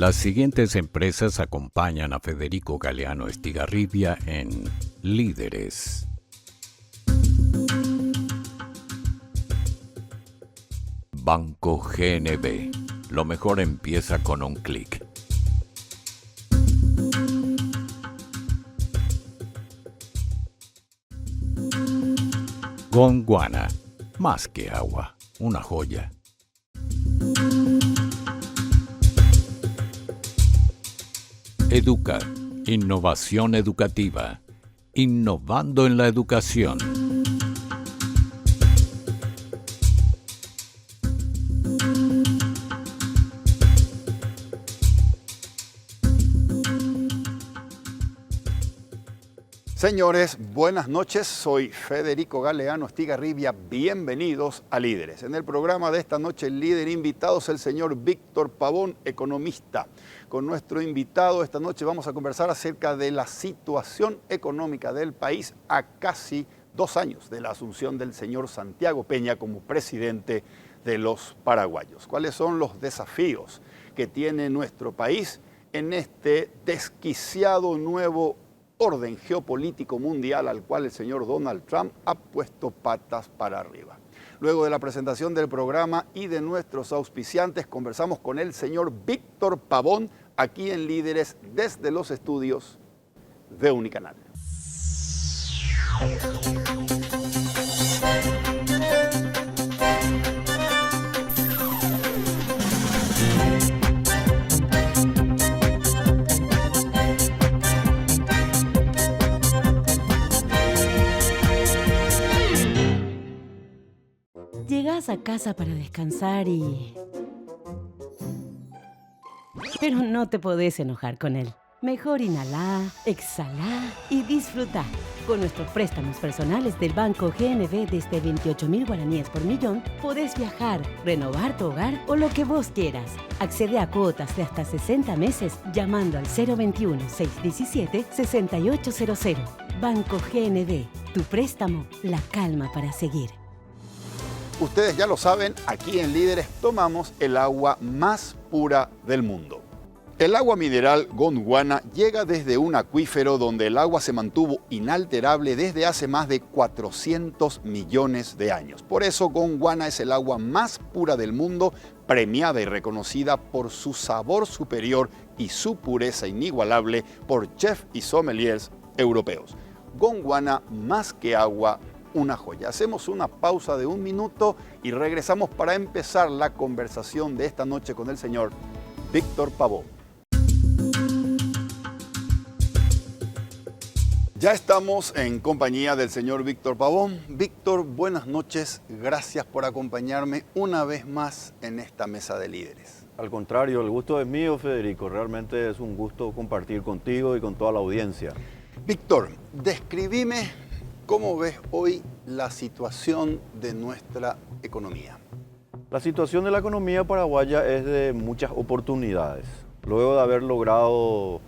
Las siguientes empresas acompañan a Federico Galeano Estigarribia en Líderes. Banco GNB. Lo mejor empieza con un clic. Gondwana. Más que agua. Una joya. Educa. Innovación educativa. Innovando en la educación. Señores, buenas noches. Soy Federico Galeano Estigarribia. Bienvenidos a Líderes. En el programa de esta noche, el líder invitado es el señor Víctor Pavón, economista. Con nuestro invitado esta noche vamos a conversar acerca de la situación económica del país a casi 2 años de la asunción del señor Santiago Peña como presidente de los paraguayos. ¿Cuáles son los desafíos que tiene nuestro país en este desquiciado nuevo orden geopolítico mundial al cual el señor Donald Trump ha puesto patas para arriba? Luego de la presentación del programa y de nuestros auspiciantes, conversamos con el señor Víctor Pavón, aquí en Líderes, desde los estudios de Unicanal. Llegás a casa para descansar pero no te podés enojar con él. Mejor inhalá, exhalá y disfrutá. Con nuestros préstamos personales del Banco GNB desde 28.000 guaraníes por millón, podés viajar, renovar tu hogar o lo que vos quieras. Accede a cuotas de hasta 60 meses llamando al 021-617-6800. Banco GNB, tu préstamo, la calma para seguir. Ustedes ya lo saben, aquí en Líderes tomamos el agua más pura del mundo. El agua mineral Gondwana llega desde un acuífero donde el agua se mantuvo inalterable desde hace más de 400 millones de años. Por eso Gondwana es el agua más pura del mundo, premiada y reconocida por su sabor superior y su pureza inigualable por chefs y sommeliers europeos. Gondwana, más que agua, una joya. Hacemos una pausa de 1 minuto y regresamos para empezar la conversación de esta noche con el señor Víctor Pavón. Ya estamos en compañía del señor Víctor Pavón. Víctor, buenas noches. Gracias por acompañarme una vez más en esta mesa de líderes. Al contrario, el gusto es mío, Federico. Realmente es un gusto compartir contigo y con toda la audiencia. Víctor, describime cómo ves hoy la situación de nuestra economía. La situación de la economía paraguaya es de muchas oportunidades. Luego de haber logrado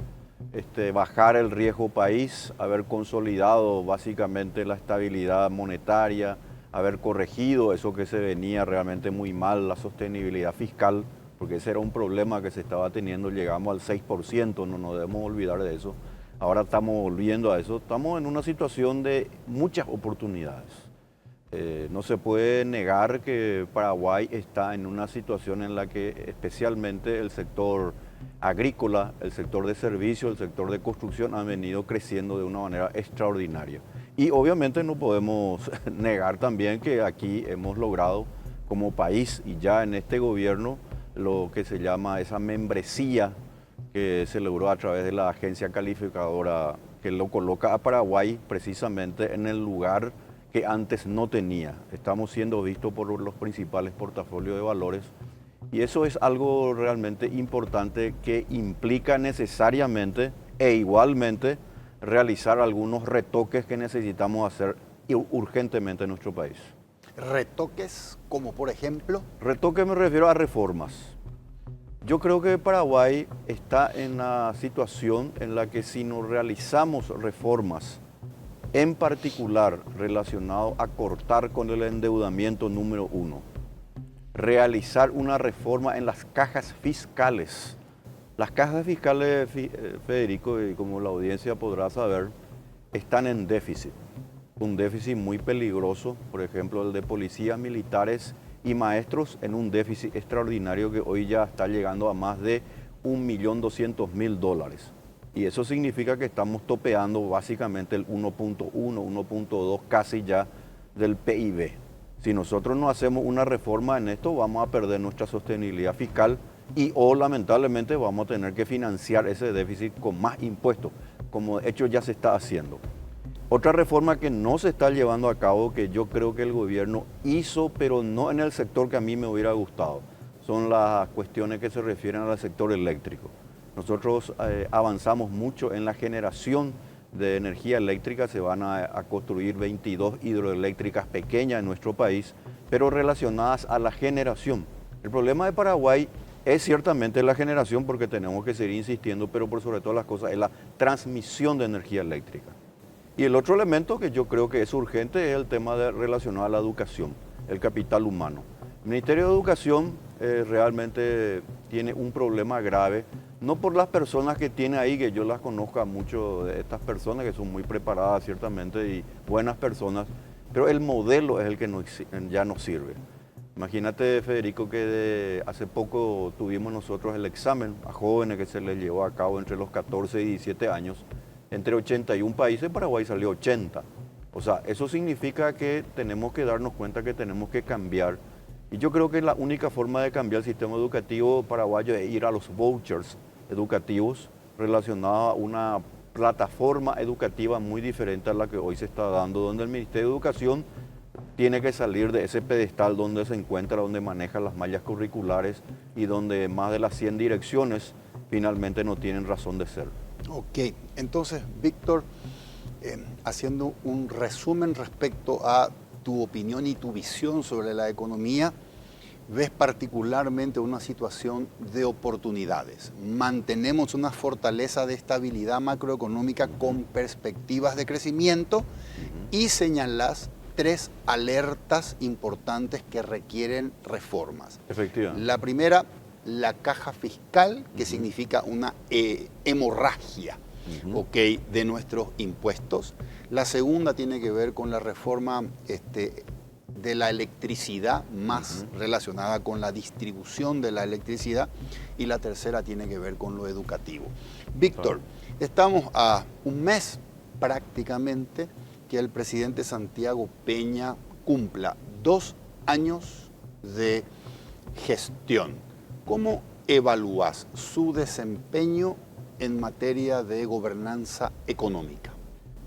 bajar el riesgo país, haber consolidado básicamente la estabilidad monetaria, haber corregido eso que se venía realmente muy mal, la sostenibilidad fiscal, porque ese era un problema que se estaba teniendo, llegamos al 6%, no nos debemos olvidar de eso. Ahora estamos volviendo a eso, estamos en una situación de muchas oportunidades. No se puede negar que Paraguay está en una situación en la que especialmente el sector agrícola, el sector de servicios, el sector de construcción han venido creciendo de una manera extraordinaria. Y obviamente no podemos negar también que aquí hemos logrado como país y ya en este gobierno lo que se llama esa membresía que se logró a través de la agencia calificadora que lo coloca a Paraguay precisamente en el lugar que antes no tenía. Estamos siendo vistos por los principales portafolios de valores y eso es algo realmente importante que implica necesariamente e igualmente realizar algunos retoques que necesitamos hacer urgentemente en nuestro país. ¿Retoques como por ejemplo? Retoques me refiero a reformas. Yo creo que Paraguay está en una situación en la que si no realizamos reformas, en particular relacionado a cortar con el endeudamiento número 1, realizar una reforma en las cajas fiscales Las cajas fiscales, Federico, y como la audiencia podrá saber, están en déficit. Un déficit muy peligroso, por ejemplo, el de policías, militares y maestros, en un déficit extraordinario que hoy ya está llegando a más de $1.200.000. Y eso significa que estamos topeando básicamente el 1.1, 1.2 casi ya del PIB. Si nosotros no hacemos una reforma en esto, vamos a perder nuestra sostenibilidad fiscal y o lamentablemente vamos a tener que financiar ese déficit con más impuestos, como de hecho ya se está haciendo. Otra reforma que no se está llevando a cabo, que yo creo que el gobierno hizo, pero no en el sector que a mí me hubiera gustado, son las cuestiones que se refieren al sector eléctrico. Nosotros avanzamos mucho en la generación de energía eléctrica, se van a construir 22 hidroeléctricas pequeñas en nuestro país, pero relacionadas a la generación. El problema de Paraguay es ciertamente la generación, porque tenemos que seguir insistiendo, pero por sobre todas las cosas es la transmisión de energía eléctrica. Y el otro elemento que yo creo que es urgente es el tema relacionado a la educación, el capital humano. El Ministerio de Educación realmente tiene un problema grave, no por las personas que tiene ahí, que yo las conozco a muchas de estas personas que son muy preparadas ciertamente y buenas personas, pero el modelo es el que ya no sirve. Imagínate, Federico, que hace poco tuvimos nosotros el examen a jóvenes que se les llevó a cabo entre los 14 y 17 años. Entre 81 países, Paraguay salió 80. O sea, eso significa que tenemos que darnos cuenta que tenemos que cambiar. Y yo creo que la única forma de cambiar el sistema educativo paraguayo es ir a los vouchers educativos relacionados a una plataforma educativa muy diferente a la que hoy se está dando, donde el Ministerio de Educación tiene que salir de ese pedestal donde se encuentra, donde maneja las mallas curriculares y donde más de las 100 direcciones finalmente no tienen razón de ser. Ok, entonces, Víctor, haciendo un resumen respecto a tu opinión y tu visión sobre la economía, ves particularmente una situación de oportunidades. Mantenemos una fortaleza de estabilidad macroeconómica con perspectivas de crecimiento y señalas 3 alertas importantes que requieren reformas. Efectivamente. La primera, la caja fiscal, que significa una hemorragia de nuestros impuestos. La segunda tiene que ver con la reforma de la electricidad, más relacionada con la distribución de la electricidad. Y la tercera tiene que ver con lo educativo. Víctor, estamos a un mes prácticamente que el presidente Santiago Peña cumpla 2 años de gestión. ¿Cómo evalúas su desempeño en materia de gobernanza económica?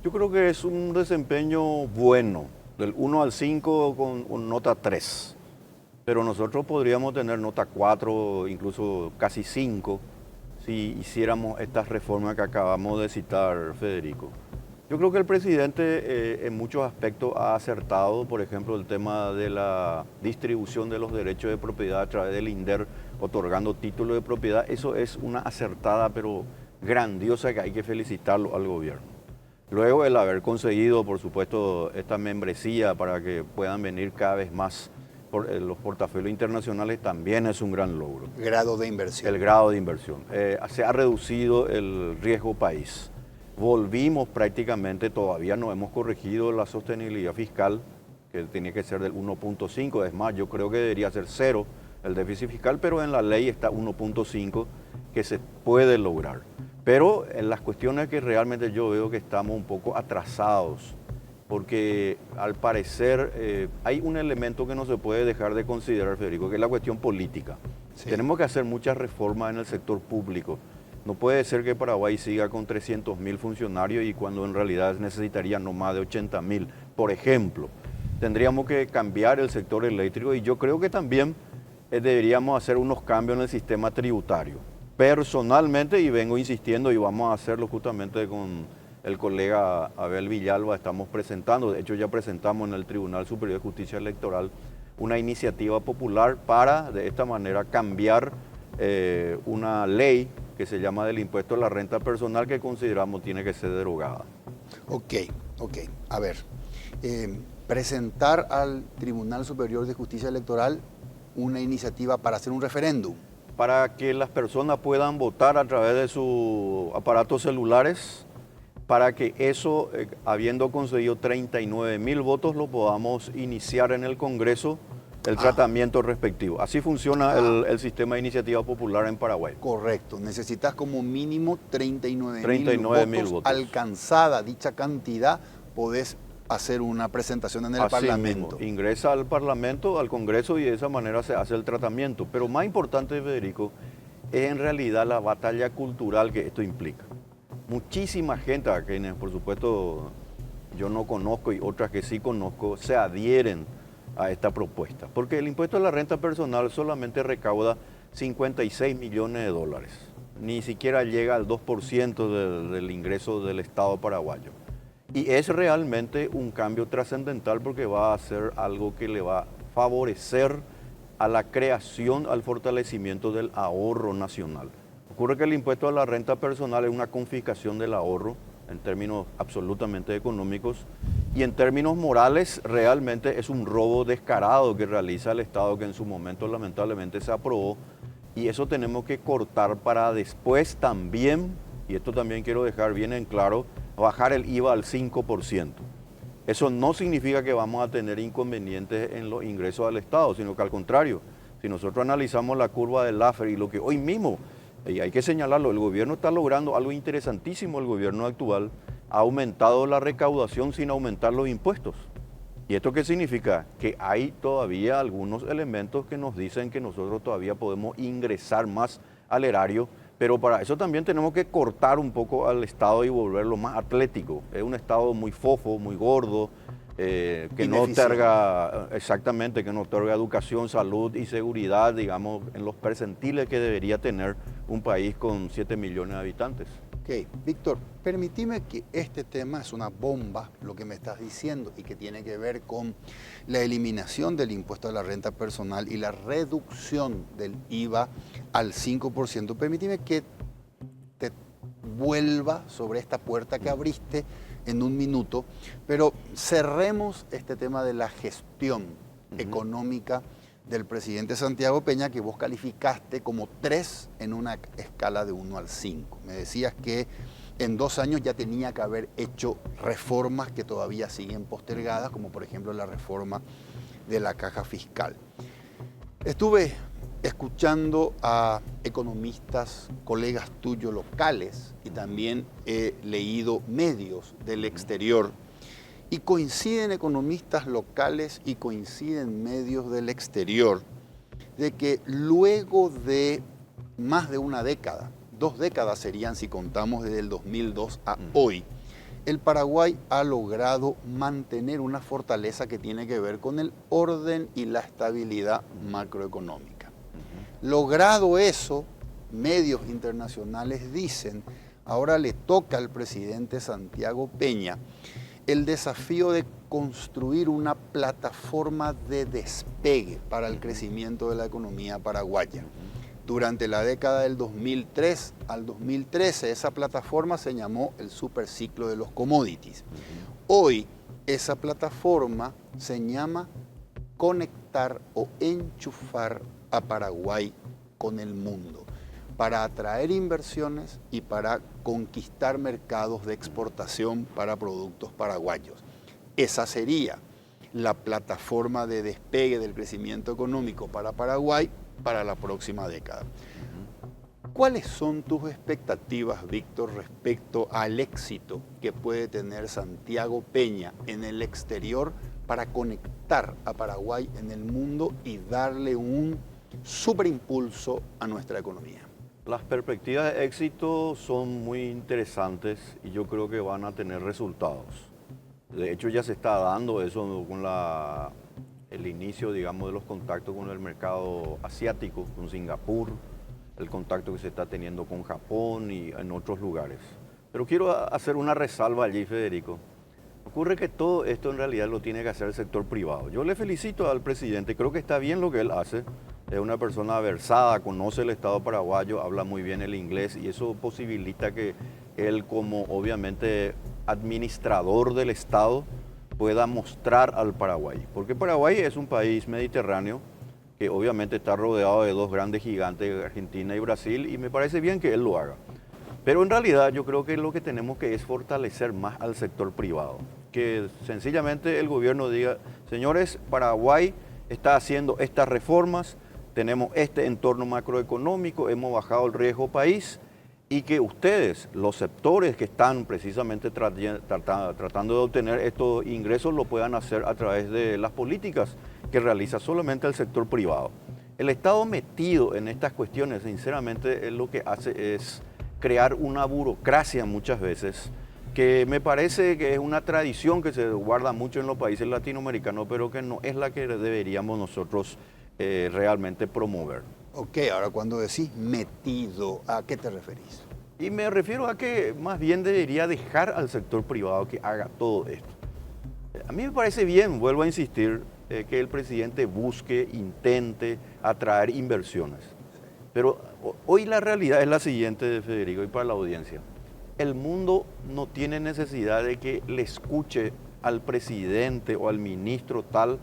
Yo creo que es un desempeño bueno, del 1 al 5 con nota 3. Pero nosotros podríamos tener nota 4, incluso casi 5, si hiciéramos estas reformas que acabamos de citar, Federico. Yo creo que el presidente en muchos aspectos ha acertado, por ejemplo, el tema de la distribución de los derechos de propiedad a través del INDER, otorgando títulos de propiedad. Eso es una acertada, pero grandiosa, que hay que felicitarlo al gobierno. Luego el haber conseguido, por supuesto, esta membresía para que puedan venir cada vez más los portafolios internacionales también es un gran logro. Grado de inversión. El grado de inversión. Se ha reducido el riesgo país. Volvimos prácticamente, todavía no hemos corregido la sostenibilidad fiscal, que tenía que ser del 1.5, es más, yo creo que debería ser 0 el déficit fiscal, pero en la ley está 1.5, que se puede lograr. Pero en las cuestiones que realmente yo veo que estamos un poco atrasados, porque al parecer hay un elemento que no se puede dejar de considerar, Federico, que es la cuestión política. Sí. Tenemos que hacer muchas reformas en el sector público. No puede ser que Paraguay siga con 300.000 funcionarios y cuando en realidad necesitaría no más de 80.000. Por ejemplo, tendríamos que cambiar el sector eléctrico y yo creo que también deberíamos hacer unos cambios en el sistema tributario. Personalmente, y vengo insistiendo y vamos a hacerlo justamente con el colega Abel Villalba, estamos presentando, de hecho ya presentamos en el Tribunal Superior de Justicia Electoral una iniciativa popular para de esta manera cambiar una ley que se llama del impuesto a la renta personal que consideramos tiene que ser derogada. Ok. A ver, presentar al Tribunal Superior de Justicia Electoral una iniciativa para hacer un referéndum. para que las personas puedan votar a través de sus aparatos celulares, para que eso, habiendo conseguido 39.000 votos, lo podamos iniciar en el Congreso el tratamiento respectivo. Así funciona el sistema de iniciativa popular en Paraguay. Correcto, necesitas como mínimo 39.000 39.000 votos. votos. Alcanzada dicha cantidad, podés hacer una presentación en el Así Parlamento. mismo, ingresa al Parlamento, al Congreso, y de esa manera se hace el tratamiento. Pero más importante, Federico, es en realidad la batalla cultural que esto implica. Muchísima gente, a quienes por supuesto yo no conozco y otras que sí conozco, se adhieren a esta propuesta. Porque el impuesto a la renta personal solamente recauda 56 millones de dólares. Ni siquiera llega al 2% del ingreso del Estado paraguayo. Y es realmente un cambio trascendental porque va a ser algo que le va a favorecer a la creación, al fortalecimiento del ahorro nacional. Ocurre que el impuesto a la renta personal es una confiscación del ahorro en términos absolutamente económicos, y en términos morales realmente es un robo descarado que realiza el Estado, que en su momento lamentablemente se aprobó, y eso tenemos que cortar para después también, y esto también quiero dejar bien en claro, bajar el IVA al 5%. Eso no significa que vamos a tener inconvenientes en los ingresos al Estado, sino que al contrario, si nosotros analizamos la curva del Laffer y lo que hoy mismo, y hay que señalarlo, el gobierno está logrando algo interesantísimo, el gobierno actual ha aumentado la recaudación sin aumentar los impuestos. ¿Y esto qué significa? Que hay todavía algunos elementos que nos dicen que nosotros todavía podemos ingresar más al erario, pero para eso también tenemos que cortar un poco al Estado y volverlo más atlético. Es un Estado muy fofo, muy gordo, que no otorga, exactamente, que no otorga educación, salud y seguridad, digamos, en los percentiles que debería tener un país con 7 millones de habitantes. Ok, Víctor, permitime que este tema es una bomba, lo que me estás diciendo, y que tiene que ver con la eliminación del impuesto a la renta personal y la reducción del IVA al 5%. Permíteme que te vuelva sobre esta puerta que abriste en un minuto, pero cerremos este tema de la gestión económica del presidente Santiago Peña, que vos calificaste como 3 en una escala de 1 al 5. Me decías que en 2 años ya tenía que haber hecho reformas que todavía siguen postergadas, como por ejemplo la reforma de la caja fiscal. Estuve escuchando a economistas, colegas tuyos locales, y también he leído medios del exterior, y coinciden economistas locales y coinciden medios del exterior de que luego de más de una década, 2 décadas serían si contamos desde el 2002 a hoy, el Paraguay ha logrado mantener una fortaleza que tiene que ver con el orden y la estabilidad macroeconómica. Logrado eso, medios internacionales dicen, ahora le toca al presidente Santiago Peña el desafío de construir una plataforma de despegue para el crecimiento de la economía paraguaya. Durante la década del 2003 al 2013, esa plataforma se llamó el superciclo de los commodities. Hoy, esa plataforma se llama conectar o enchufar a Paraguay con el mundo, para atraer inversiones y para conquistar mercados de exportación para productos paraguayos. Esa sería la plataforma de despegue del crecimiento económico para Paraguay para la próxima década. ¿Cuáles son tus expectativas, Víctor, respecto al éxito que puede tener Santiago Peña en el exterior para conectar a Paraguay en el mundo y darle un superimpulso a nuestra economía? Las perspectivas de éxito son muy interesantes y yo creo que van a tener resultados. De hecho, ya se está dando eso con el inicio, digamos, de los contactos con el mercado asiático, con Singapur, el contacto que se está teniendo con Japón y en otros lugares. Pero quiero hacer una resalva allí, Federico. Ocurre que todo esto en realidad lo tiene que hacer el sector privado. Yo le felicito al presidente, creo que está bien lo que él hace. Es una persona versada, conoce el Estado paraguayo, habla muy bien el inglés y eso posibilita que él, como obviamente administrador del Estado, pueda mostrar al Paraguay. Porque Paraguay es un país mediterráneo que obviamente está rodeado de dos grandes gigantes, Argentina y Brasil, y me parece bien que él lo haga. Pero en realidad yo creo que lo que tenemos que es fortalecer más al sector privado. Que sencillamente el gobierno diga, señores, Paraguay está haciendo estas reformas, tenemos este entorno macroeconómico, hemos bajado el riesgo país, y que ustedes, los sectores que están precisamente tratando de obtener estos ingresos, lo puedan hacer a través de las políticas que realiza solamente el sector privado. El Estado metido en estas cuestiones, sinceramente, lo que hace es crear una burocracia muchas veces, que me parece que es una tradición que se guarda mucho en los países latinoamericanos, pero que no es la que deberíamos nosotros realmente promover. Ok, ahora cuando decís metido, ¿a qué te referís? Y me refiero a que más bien debería dejar al sector privado que haga todo esto. A mí me parece bien, vuelvo a insistir, que el presidente busque, intente atraer inversiones. Pero hoy la realidad es la siguiente, Federico, y para la audiencia. El mundo no tiene necesidad de que le escuche al presidente o al ministro tal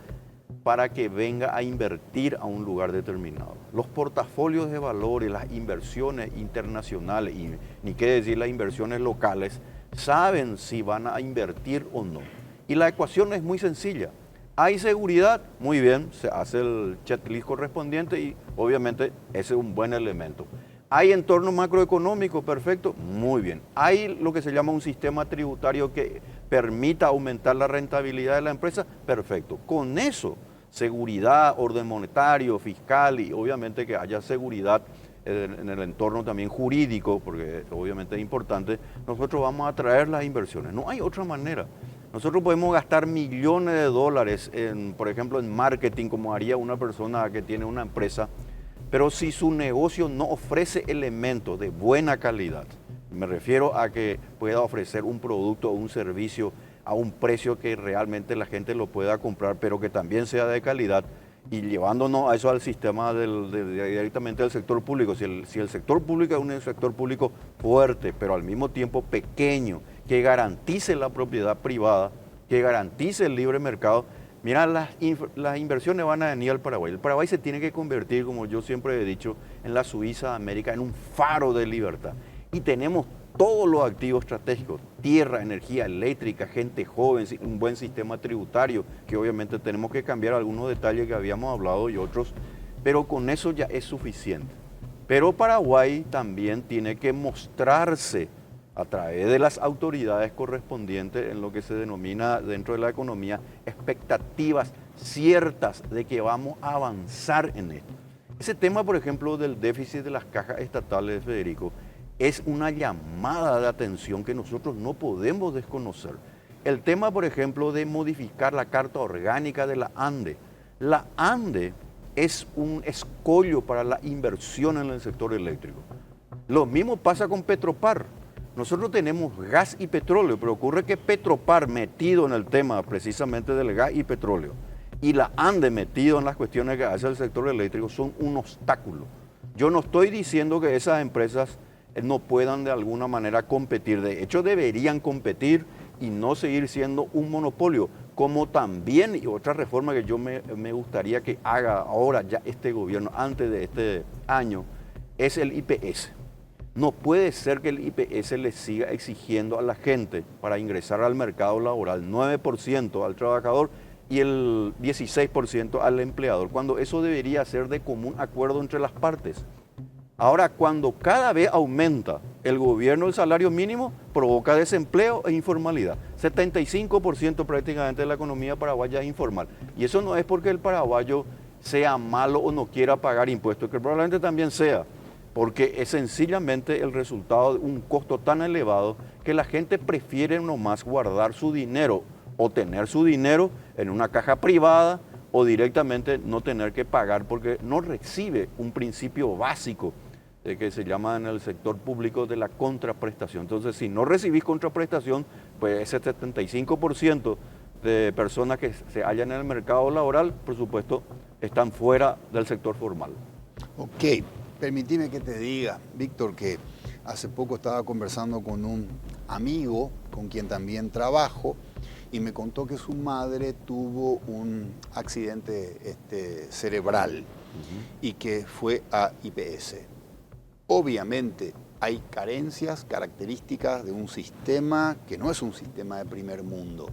para que venga a invertir a un lugar determinado. Los portafolios de valores, las inversiones internacionales y ni qué decir las inversiones locales, saben si van a invertir o no. Y la ecuación es muy sencilla. Hay seguridad, muy bien, se hace el checklist correspondiente y obviamente ese es un buen elemento. Hay entorno macroeconómico, perfecto, muy bien. Hay lo que se llama un sistema tributario que permita aumentar la rentabilidad de la empresa, perfecto. Con eso, seguridad, orden monetario, fiscal y obviamente que haya seguridad en el entorno también jurídico, porque obviamente es importante, nosotros vamos a atraer las inversiones. No hay otra manera. Nosotros podemos gastar millones de dólares, por ejemplo, en marketing, como haría una persona que tiene una empresa, pero si su negocio no ofrece elementos de buena calidad, me refiero a que pueda ofrecer un producto o un servicio a un precio que realmente la gente lo pueda comprar, pero que también sea de calidad, y llevándonos a eso al sistema directamente del sector público. Si el sector público es un sector público fuerte, pero al mismo tiempo pequeño, que garantice la propiedad privada, que garantice el libre mercado, mira, las inversiones van a venir al Paraguay. El Paraguay se tiene que convertir, como yo siempre he dicho, en la Suiza de América, en un faro de libertad. Y tenemos todos los activos estratégicos, tierra, energía eléctrica, gente joven, un buen sistema tributario, que obviamente tenemos que cambiar algunos detalles que habíamos hablado y otros, pero con eso ya es suficiente. Pero Paraguay también tiene que mostrarse a través de las autoridades correspondientes en lo que se denomina dentro de la economía expectativas ciertas de que vamos a avanzar en esto. Ese tema, por ejemplo, del déficit de las cajas estatales, Federico, es una llamada de atención que nosotros no podemos desconocer. El tema, por ejemplo, de modificar la carta orgánica de la ANDE. La ANDE es un escollo para la inversión en el sector eléctrico. Lo mismo pasa con Petropar. Nosotros tenemos gas y petróleo, pero ocurre que Petropar, metido en el tema precisamente del gas y petróleo, y la ANDE metido en las cuestiones que hace el sector eléctrico, son un obstáculo. Yo no estoy diciendo que esas empresas no puedan de alguna manera competir. De hecho, deberían competir y no seguir siendo un monopolio, como también, y otra reforma que yo me gustaría que haga ahora ya este gobierno, antes de este año, es el IPS. No puede ser que el IPS le siga exigiendo a la gente para ingresar al mercado laboral 9% al trabajador y el 16% al empleador, cuando eso debería ser de común acuerdo entre las partes. Ahora, cuando cada vez aumenta el gobierno el salario mínimo, provoca desempleo e informalidad. 75% prácticamente de la economía paraguaya es informal. Y eso no es porque el paraguayo sea malo o no quiera pagar impuestos, que probablemente también sea, porque es sencillamente el resultado de un costo tan elevado que la gente prefiere nomás guardar su dinero o tener su dinero en una caja privada o directamente no tener que pagar porque no recibe un principio básico que se llama en el sector público de la contraprestación. Entonces, si no recibís contraprestación, pues ese 75% de personas que se hallan en el mercado laboral, por supuesto, están fuera del sector formal. Ok, permíteme que te diga, Víctor, que hace poco estaba conversando con un amigo con quien también trabajo y me contó que su madre tuvo un accidente cerebral y que fue a IPS. Obviamente hay carencias, características de un sistema que no es un sistema de primer mundo,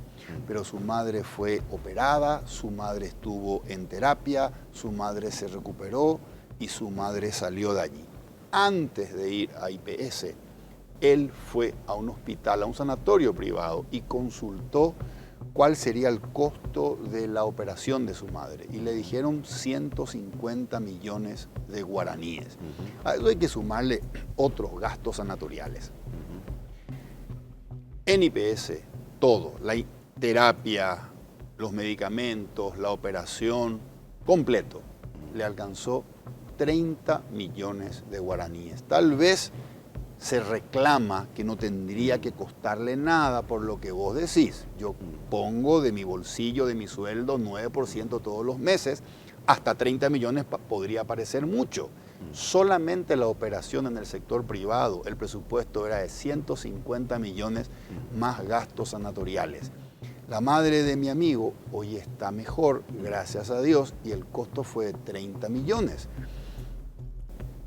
pero su madre fue operada, su madre estuvo en terapia, su madre se recuperó y su madre salió de allí. Antes de ir a IPS, él fue a un hospital, a un sanatorio privado y consultó cuál sería el costo de la operación de su madre. Y le dijeron 150 millones de guaraníes. A eso hay que sumarle otros gastos sanatoriales. En IPS, todo, la terapia, los medicamentos, la operación, completo, le alcanzó 30 millones de guaraníes. Tal vez se reclama que no tendría que costarle nada por lo que vos decís. Yo pongo de mi bolsillo, de mi sueldo, 9% todos los meses, hasta 30 millones podría parecer mucho. Solamente la operación en el sector privado, el presupuesto era de 150 millones más gastos sanatoriales. La madre de mi amigo hoy está mejor, gracias a Dios, y el costo fue de 30 millones.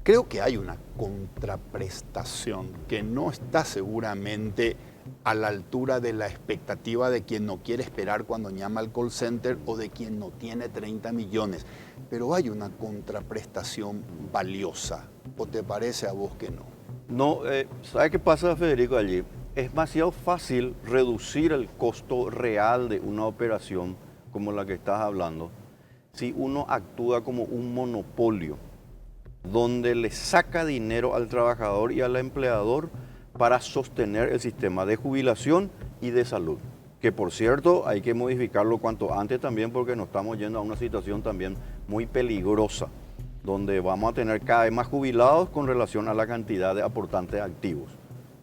Creo que hay una contraprestación que no está seguramente a la altura de la expectativa de quien no quiere esperar cuando llama al call center o de quien no tiene 30 millones. Pero hay una contraprestación valiosa. ¿O te parece a vos que no? No, ¿sabe qué pasa, Federico, allí? Es demasiado fácil reducir el costo real de una operación como la que estás hablando si uno actúa como un monopolio, donde le saca dinero al trabajador y al empleador para sostener el sistema de jubilación y de salud. Que por cierto hay que modificarlo cuanto antes también porque nos estamos yendo a una situación también muy peligrosa, donde vamos a tener cada vez más jubilados con relación a la cantidad de aportantes activos.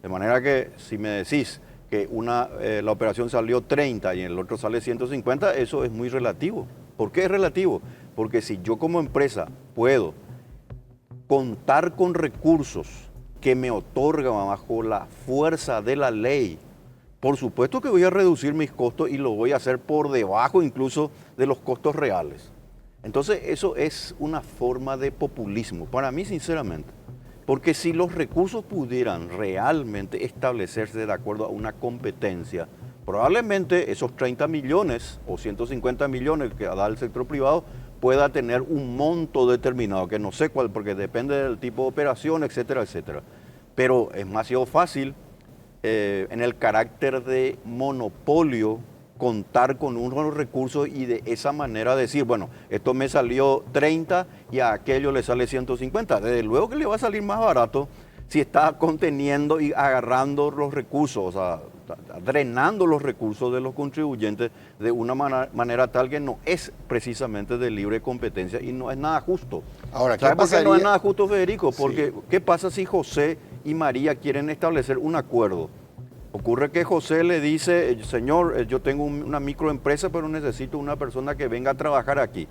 De manera que si me decís que la operación salió 30 y en el otro sale 150, eso es muy relativo. ¿Por qué es relativo? Porque si yo como empresa puedo contar con recursos que me otorgan bajo la fuerza de la ley, por supuesto que voy a reducir mis costos y lo voy a hacer por debajo incluso de los costos reales. Entonces eso es una forma de populismo, para mí sinceramente. Porque si los recursos pudieran realmente establecerse de acuerdo a una competencia, probablemente esos 30 millones o 150 millones que da el sector privado pueda tener un monto determinado, que no sé cuál, porque depende del tipo de operación, etcétera, etcétera. Pero es demasiado fácil en el carácter de monopolio contar con unos recursos y de esa manera decir, bueno, esto me salió 30 y a aquello le sale 150. Desde luego que le va a salir más barato si está conteniendo y agarrando los recursos, o sea, drenando los recursos de los contribuyentes de una manera tal que no es precisamente de libre competencia y no es nada justo. Ahora, ¿sabes por qué no es nada justo, Federico? Porque sí. ¿Qué pasa si José y María quieren establecer un acuerdo? Ocurre que José le dice, señor, yo tengo una microempresa, pero necesito una persona que venga a trabajar aquí.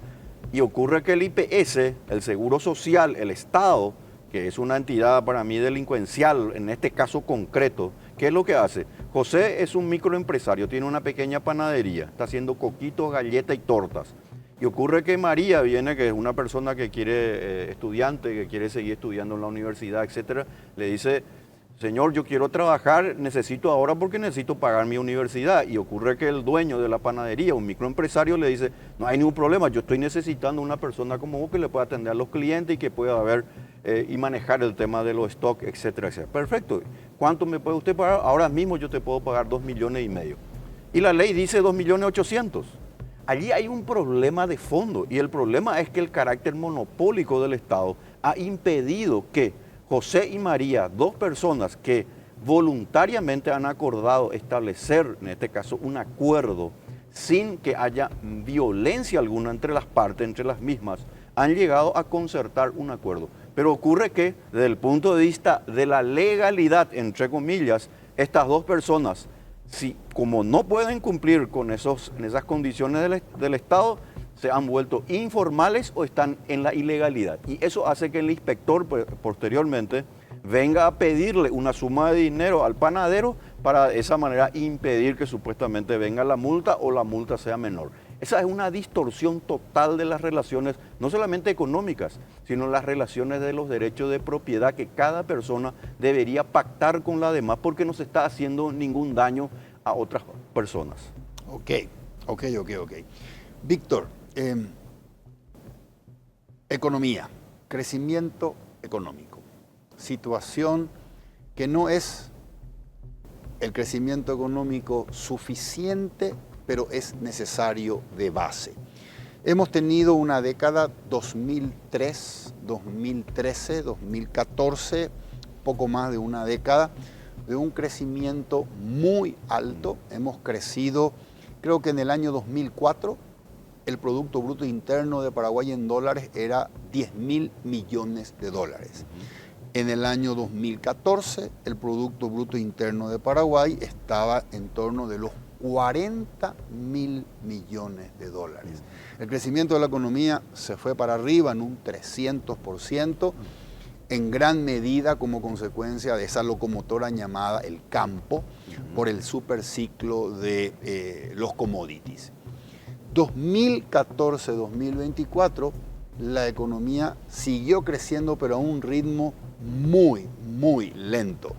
Y ocurre que el IPS, el Seguro Social, el Estado, que es una entidad para mí delincuencial, en este caso concreto, ¿qué es lo que hace? José es un microempresario, tiene una pequeña panadería, está haciendo coquitos, galletas y tortas. Y ocurre que María viene, que es una persona que quiere, estudiante, que quiere seguir estudiando en la universidad, etcétera, le dice, señor, yo quiero trabajar, necesito ahora porque necesito pagar mi universidad. Y ocurre que el dueño de la panadería, un microempresario, le dice, no hay ningún problema, yo estoy necesitando una persona como vos que le pueda atender a los clientes y que pueda ver y manejar el tema de los stocks, etcétera, etcétera. Perfecto. ¿Cuánto me puede usted pagar? Ahora mismo yo te puedo pagar 2,5 millones. Y la ley dice 2,800,000. Allí hay un problema de fondo y el problema es que el carácter monopólico del Estado ha impedido que José y María, dos personas que voluntariamente han acordado establecer, en este caso, un acuerdo sin que haya violencia alguna entre las partes, entre las mismas, han llegado a concertar un acuerdo. Pero ocurre que, desde el punto de vista de la legalidad, entre comillas, estas dos personas, si como no pueden cumplir con esas condiciones del Estado, se han vuelto informales o están en la ilegalidad. Y eso hace que el inspector posteriormente venga a pedirle una suma de dinero al panadero para de esa manera impedir que supuestamente venga la multa o la multa sea menor. Esa es una distorsión total de las relaciones, no solamente económicas, sino las relaciones de los derechos de propiedad que cada persona debería pactar con la demás porque no se está haciendo ningún daño a otras personas. Ok. Víctor, economía, crecimiento económico, situación que no es el crecimiento económico suficiente, pero es necesario de base. Hemos tenido una década 2003, 2013, 2014, poco más de una década, de un crecimiento muy alto. Hemos crecido, creo que en el año 2004, el Producto Bruto Interno de Paraguay en dólares era 10.000 millones de dólares. En el año 2014, el Producto Bruto Interno de Paraguay estaba en torno de los 40.000 millones de dólares. El crecimiento de la economía se fue para arriba en un 300%, en gran medida como consecuencia de esa locomotora llamada el campo, por el superciclo de los commodities. 2014-2024, la economía siguió creciendo, pero a un ritmo muy, muy lento.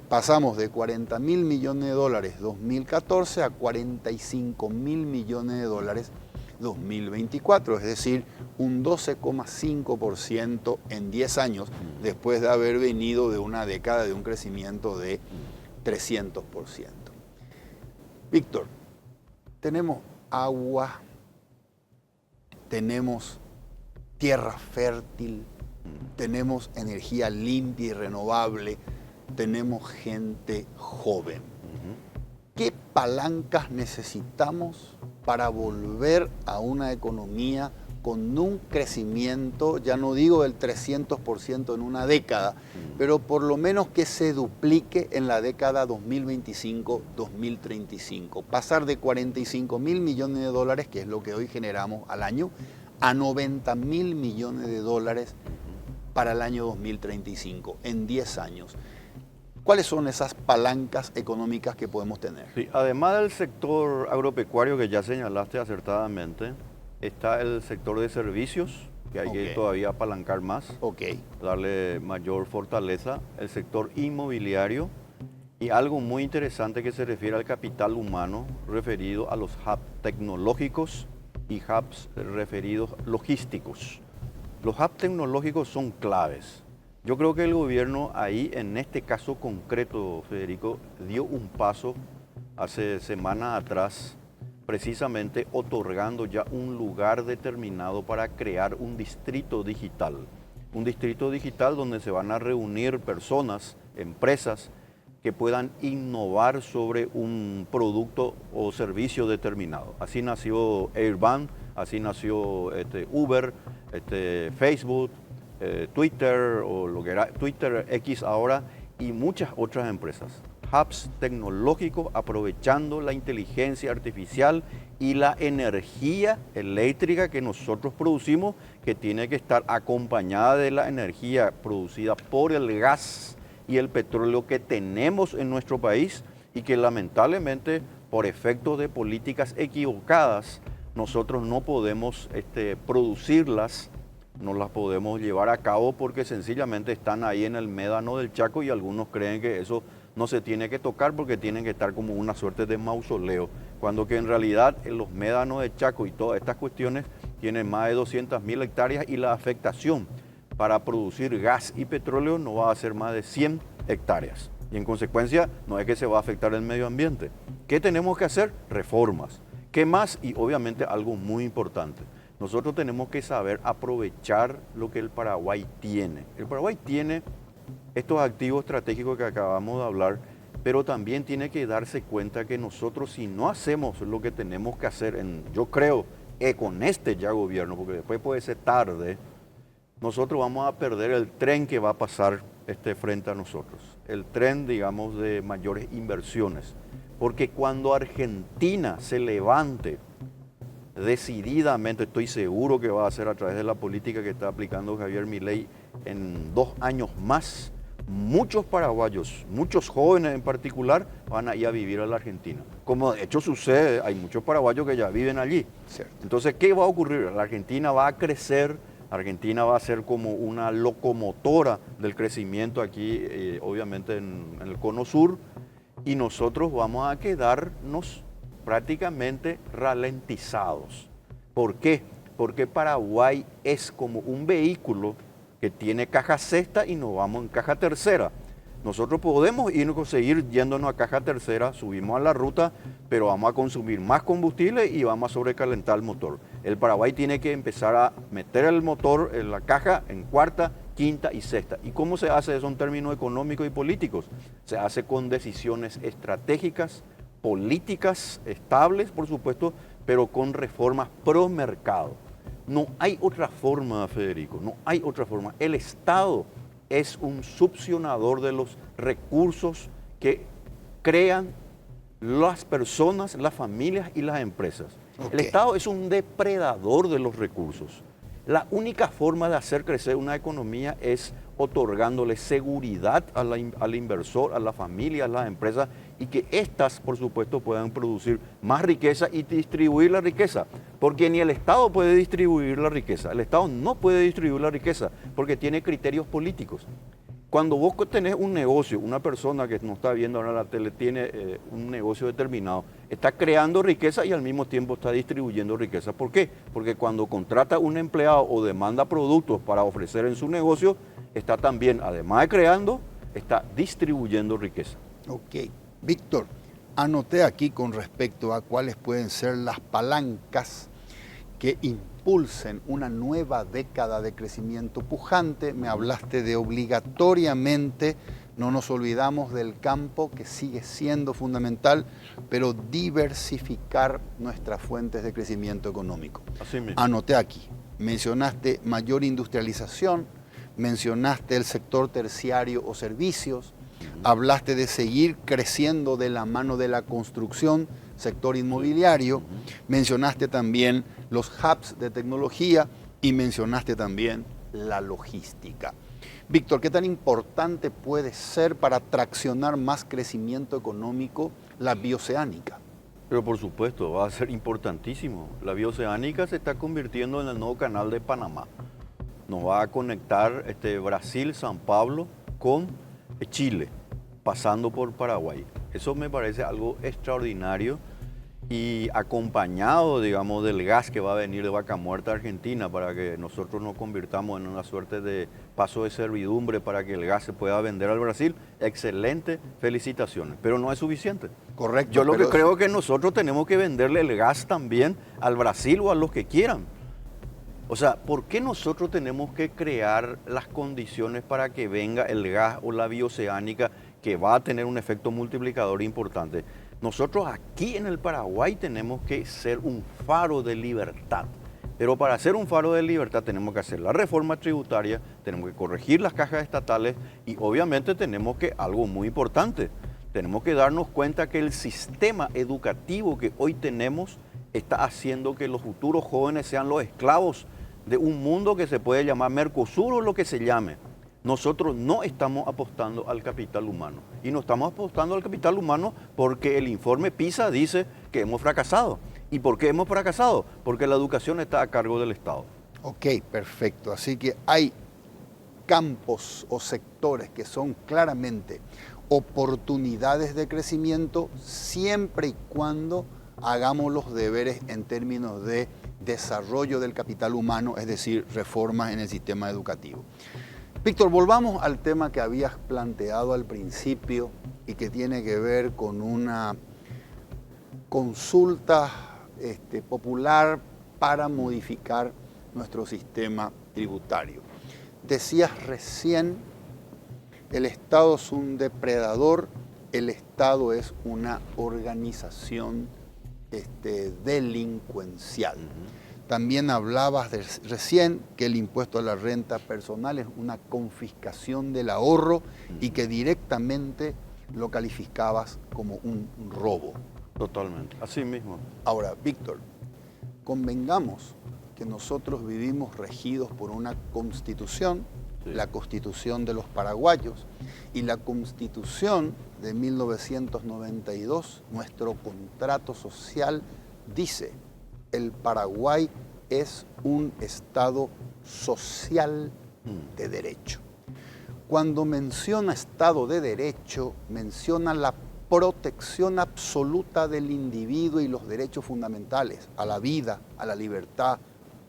Pasamos de 40.000 millones de dólares 2014 a 45.000 millones de dólares 2024, es decir, un 12,5% en 10 años, después de haber venido de una década de un crecimiento de 300%. Víctor, tenemos agua, tenemos tierra fértil, tenemos energía limpia y renovable, tenemos gente joven. ¿Qué palancas necesitamos para volver a una economía con un crecimiento, ya no digo del 300% en una década, pero por lo menos que se duplique en la década 2025-2035? Pasar de 45.000 millones de dólares, que es lo que hoy generamos al año, a 90.000 millones de dólares para el año 2035, en 10 años. ¿Cuáles son esas palancas económicas que podemos tener? Sí, además del sector agropecuario que ya señalaste acertadamente, está el sector de servicios, que hay que todavía apalancar más, darle mayor fortaleza, el sector inmobiliario y algo muy interesante que se refiere al capital humano referido a los hubs tecnológicos y hubs referidos logísticos. Los hubs tecnológicos son claves. Yo creo que el gobierno ahí, en este caso concreto, Federico, dio un paso hace semanas atrás, precisamente otorgando ya un lugar determinado para crear un distrito digital. Un distrito digital donde se van a reunir personas, empresas, que puedan innovar sobre un producto o servicio determinado. Así nació Airbnb, así nació Uber, Facebook, Twitter, o lo que era Twitter X ahora, y muchas otras empresas. Hubs tecnológicos aprovechando la inteligencia artificial y la energía eléctrica que nosotros producimos, que tiene que estar acompañada de la energía producida por el gas y el petróleo que tenemos en nuestro país y que lamentablemente por efectos de políticas equivocadas nosotros no podemos producirlas, no las podemos llevar a cabo porque sencillamente están ahí en el médano del Chaco y algunos creen que eso no se tiene que tocar porque tienen que estar como una suerte de mausoleo, cuando que en realidad en los médanos del Chaco y todas estas cuestiones tienen más de 200.000 hectáreas y la afectación para producir gas y petróleo no va a ser más de 100 hectáreas. Y en consecuencia no es que se va a afectar el medio ambiente. ¿Qué tenemos que hacer? Reformas. ¿Qué más? Y obviamente algo muy importante. Nosotros tenemos que saber aprovechar lo que el Paraguay tiene. El Paraguay tiene estos activos estratégicos que acabamos de hablar, pero también tiene que darse cuenta que nosotros, si no hacemos lo que tenemos que hacer, yo creo, con este ya gobierno, porque después puede ser tarde, nosotros vamos a perder el tren que va a pasar frente a nosotros. El tren, digamos, de mayores inversiones. Porque cuando Argentina se levante decididamente, estoy seguro que va a ser a través de la política que está aplicando Javier Milei en 2 años más, muchos paraguayos, muchos jóvenes en particular, van a ir a vivir a la Argentina. Como de hecho sucede, hay muchos paraguayos que ya viven allí. Cierto. Entonces, ¿qué va a ocurrir? La Argentina va a crecer, Argentina va a ser como una locomotora del crecimiento aquí, obviamente en el Cono Sur, y nosotros vamos a quedarnos prácticamente ralentizados. ¿Por qué? Porque Paraguay es como un vehículo que tiene caja sexta y nos vamos en caja tercera. Nosotros podemos seguir yéndonos a caja tercera, subimos a la ruta, pero vamos a consumir más combustible y vamos a sobrecalentar el motor. El Paraguay tiene que empezar a meter el motor en la caja en cuarta, quinta y sexta. ¿Y cómo se hace eso en términos económicos y políticos? Se hace con decisiones estratégicas, políticas estables, por supuesto, pero con reformas pro mercado. No hay otra forma, Federico, no hay otra forma. El Estado es un succionador de los recursos que crean las personas, las familias y las empresas. Okay. El Estado es un depredador de los recursos. La única forma de hacer crecer una economía es otorgándole seguridad al inversor, a la familia, a las empresas, y que éstas, por supuesto, puedan producir más riqueza y distribuir la riqueza. Porque ni el Estado puede distribuir la riqueza. El Estado no puede distribuir la riqueza porque tiene criterios políticos. Cuando vos tenés un negocio, una persona que nos está viendo ahora en la tele tiene un negocio determinado, está creando riqueza y al mismo tiempo está distribuyendo riqueza. ¿Por qué? Porque cuando contrata un empleado o demanda productos para ofrecer en su negocio, está también, además de creando, está distribuyendo riqueza. Ok. Víctor, anoté aquí con respecto a cuáles pueden ser las palancas que impulsen una nueva década de crecimiento pujante. Me hablaste de obligatoriamente, no nos olvidamos del campo que sigue siendo fundamental, pero diversificar nuestras fuentes de crecimiento económico. Así mismo. Anoté aquí, mencionaste mayor industrialización, mencionaste el sector terciario o servicios, hablaste de seguir creciendo de la mano de la construcción, sector inmobiliario, mencionaste también los hubs de tecnología y mencionaste también la logística. Víctor, ¿qué tan importante puede ser para traccionar más crecimiento económico la bioceánica? Pero por supuesto, va a ser importantísimo. La bioceánica se está convirtiendo en el nuevo canal de Panamá. Nos va a conectar Brasil, San Pablo con Chile, pasando por Paraguay. Eso me parece algo extraordinario y acompañado, digamos, del gas que va a venir de Vaca Muerta, Argentina, para que nosotros nos convirtamos en una suerte de paso de servidumbre para que el gas se pueda vender al Brasil. Excelente, felicitaciones, pero no es suficiente. Correcto. Yo lo que creo es que nosotros tenemos que venderle el gas también al Brasil o a los que quieran. O sea, ¿por qué nosotros tenemos que crear las condiciones para que venga el gas o la bioceánica que va a tener un efecto multiplicador importante? Nosotros aquí en el Paraguay tenemos que ser un faro de libertad. Pero para ser un faro de libertad tenemos que hacer la reforma tributaria, tenemos que corregir las cajas estatales y obviamente tenemos que, algo muy importante, tenemos que darnos cuenta que el sistema educativo que hoy tenemos está haciendo que los futuros jóvenes sean los esclavos de un mundo que se puede llamar Mercosur o lo que se llame. Nosotros no estamos apostando al capital humano. Y no estamos apostando al capital humano porque el informe PISA dice que hemos fracasado. ¿Y por qué hemos fracasado? Porque la educación está a cargo del Estado. Ok, perfecto. Así que hay campos o sectores que son claramente oportunidades de crecimiento siempre y cuando hagamos los deberes en términos de desarrollo del capital humano, es decir, reformas en el sistema educativo. Víctor, volvamos al tema que habías planteado al principio y que tiene que ver con una consulta popular para modificar nuestro sistema tributario. Decías recién, el Estado es un depredador, el Estado es una organización delincuencial. También hablabas recién que el impuesto a la renta personal es una confiscación del ahorro y que directamente lo calificabas como un robo. Totalmente, así mismo. Ahora, Víctor, convengamos que nosotros vivimos regidos por una constitución la Constitución de los paraguayos, y la Constitución de 1992, nuestro contrato social, dice: el Paraguay es un Estado social de derecho. Cuando menciona Estado de Derecho, menciona la protección absoluta del individuo y los derechos fundamentales a la vida, a la libertad,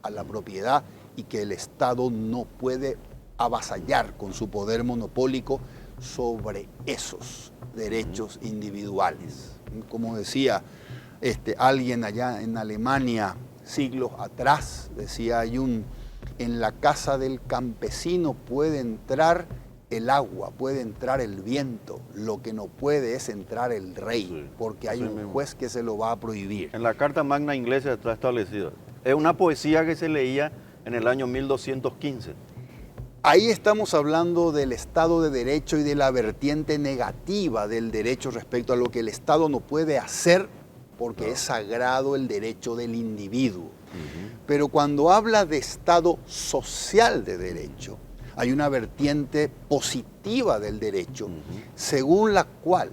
a la propiedad, y que el Estado no puede avasallar con su poder monopólico sobre esos derechos individuales. Como decía alguien allá en Alemania siglos atrás, decía, en la casa del campesino puede entrar el agua, puede entrar el viento, lo que no puede es entrar el rey, porque hay un juez que se lo va a prohibir. En la Carta Magna inglesa está establecido. Es una poesía que se leía en el año 1215. Ahí estamos hablando del Estado de Derecho y de la vertiente negativa del derecho respecto a lo que el Estado no puede hacer, porque es sagrado el derecho del individuo. Pero cuando habla de Estado social de derecho, hay una vertiente positiva del derecho, según la cual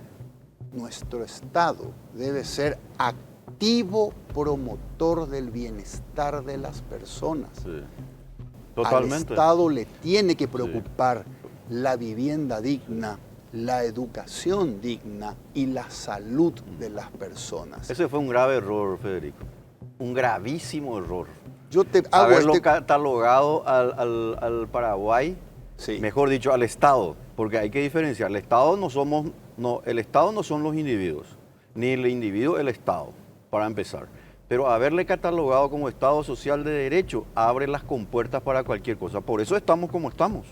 nuestro Estado debe ser activo promotor del bienestar de las personas. Sí. Totalmente. Al Estado le tiene que preocupar la vivienda digna, la educación digna y la salud de las personas. Ese fue un grave error, Federico. Un gravísimo error. Yo te hago haberlo catalogado al Paraguay, mejor dicho, al Estado, porque hay que diferenciar. El Estado no son los individuos, ni el individuo el Estado, para empezar. Pero haberle catalogado como Estado social de derecho abre las compuertas para cualquier cosa. Por eso estamos como estamos.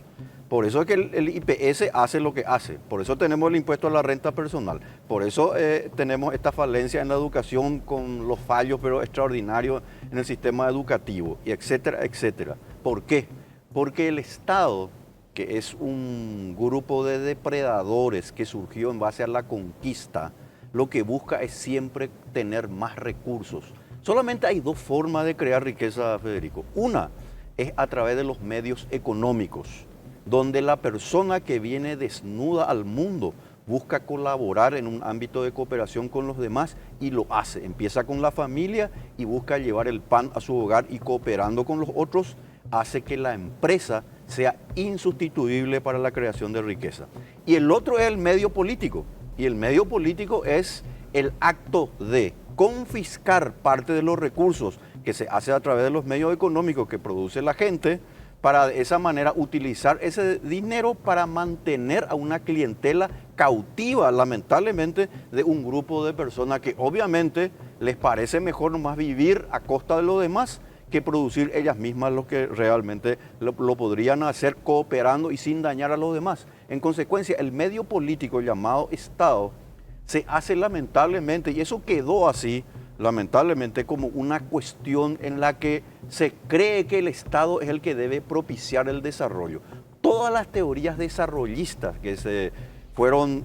Por eso es que el IPS hace lo que hace. Por eso tenemos el impuesto a la renta personal. Por eso tenemos esta falencia en la educación con los fallos, pero extraordinarios en el sistema educativo, y etcétera, etcétera. ¿Por qué? Porque el Estado, que es un grupo de depredadores que surgió en base a la conquista, lo que busca es siempre tener más recursos. Solamente hay dos formas de crear riqueza, Federico. Una es a través de los medios económicos, donde la persona que viene desnuda al mundo busca colaborar en un ámbito de cooperación con los demás y lo hace. Empieza con la familia y busca llevar el pan a su hogar, y cooperando con los otros hace que la empresa sea insustituible para la creación de riqueza. Y el otro es el medio político. Y el medio político es el acto de confiscar parte de los recursos que se hace a través de los medios económicos que produce la gente, para de esa manera utilizar ese dinero para mantener a una clientela cautiva, lamentablemente, de un grupo de personas que obviamente les parece mejor nomás vivir a costa de los demás que producir ellas mismas lo que realmente lo podrían hacer cooperando y sin dañar a los demás. En consecuencia, el medio político llamado Estado se hace lamentablemente, y eso quedó así, lamentablemente, como una cuestión en la que se cree que el Estado es el que debe propiciar el desarrollo. Todas las teorías desarrollistas que se fueron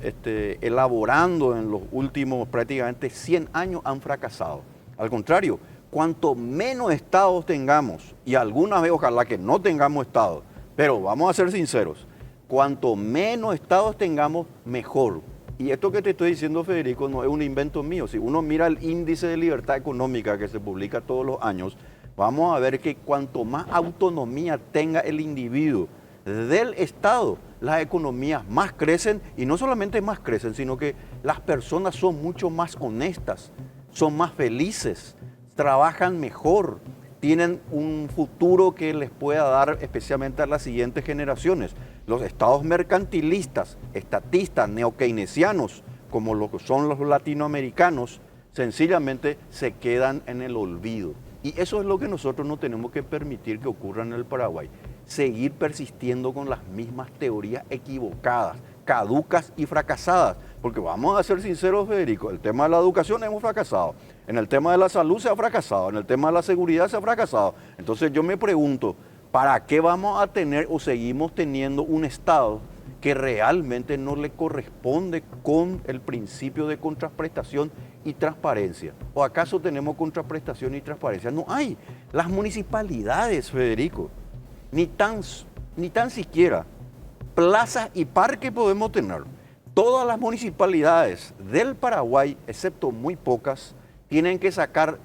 elaborando en los últimos prácticamente 100 años han fracasado. Al contrario, cuanto menos estados tengamos, y alguna vez ojalá que no tengamos estados, pero vamos a ser sinceros, cuanto menos estados tengamos, mejor. Y esto que te estoy diciendo, Federico, no es un invento mío. Si uno mira el índice de libertad económica que se publica todos los años, vamos a ver que cuanto más autonomía tenga el individuo del Estado, las economías más crecen, y no solamente más crecen, sino que las personas son mucho más honestas, son más felices, trabajan mejor, tienen un futuro que les pueda dar especialmente a las siguientes generaciones. Los estados mercantilistas, estatistas, neokeynesianos, como lo que son los latinoamericanos, sencillamente se quedan en el olvido. Y eso es lo que nosotros no tenemos que permitir que ocurra en el Paraguay. Seguir persistiendo con las mismas teorías equivocadas, caducas y fracasadas. Porque vamos a ser sinceros, Federico, el tema de la educación hemos fracasado, en el tema de la salud se ha fracasado, en el tema de la seguridad se ha fracasado. Entonces yo me pregunto, ¿para qué vamos a tener o seguimos teniendo un Estado que realmente no le corresponde con el principio de contraprestación y transparencia? ¿O acaso tenemos contraprestación y transparencia? No hay. Las municipalidades, Federico, ni tan ni tan siquiera plazas y parques podemos tener. Todas las municipalidades del Paraguay, excepto muy pocas, tienen que